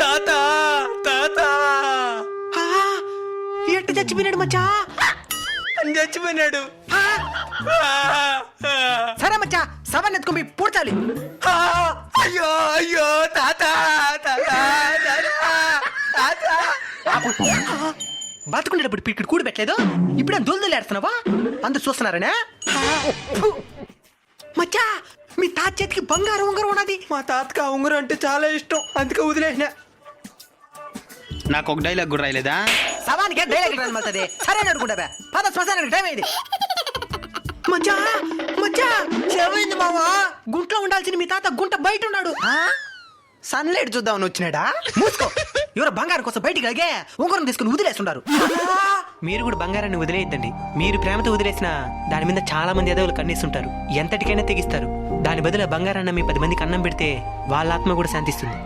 తాత తాత ఎట్టు చచ్చిపోయినాడు మచ్చా? చచ్చిపోయినాడు. సరే మచ్చా, సవాన్ని ఎత్తుకొని పూడ్చాలి. అయ్యో అయ్యో తాత తాత తాత. బతుకుండేటప్పుడు పిక్కడి కూడి పెట్టలేదు, ఇప్పుడు దొల్దలు ఏడుస్తున్నావా? అందరు చూస్తున్నారనే. మచ్చా, మీ తాత చేతికి బంగారం ఉంగరం ఉన్నది. మా తాతకి ఆ ఉంగరం అంటే చాలా ఇష్టం, అందుకే వదిలేసిన. నాకు ఒక డైలాగ్ కూడా రాయలేదా? సవానికి డైలాగ్ రానమవుతుంది. సరే అనుకుంటా, పద శ్మశానానికి టైం అయింది. మచ్చా మచ్చా, ఏమైంది మావా? గుంట్లో ఉండాల్సిన మీ తాత గుంట బయట ఉన్నాడు. సన్లైట్ చూద్దామని వచ్చినాడా? మూసుకో. ఎవరో బంగారం కోసం బయటికి లాగే ఉంగరం తీసుకుని వదిలేస్తున్నారు. మీరు కూడా బంగారాన్ని వదిలేయద్దండి. మీరు ప్రేమతో వదిలేసిన దాని మీద చాలా మంది ఎదవులు కన్నేస్తుంటారు, ఎంతటికైనా తెగిస్తారు. దాని బదులు బంగారాన్ని మీ 10 మందికి అన్నం పెడితే వాళ్ళ ఆత్మ కూడా శాంతిస్తుంది.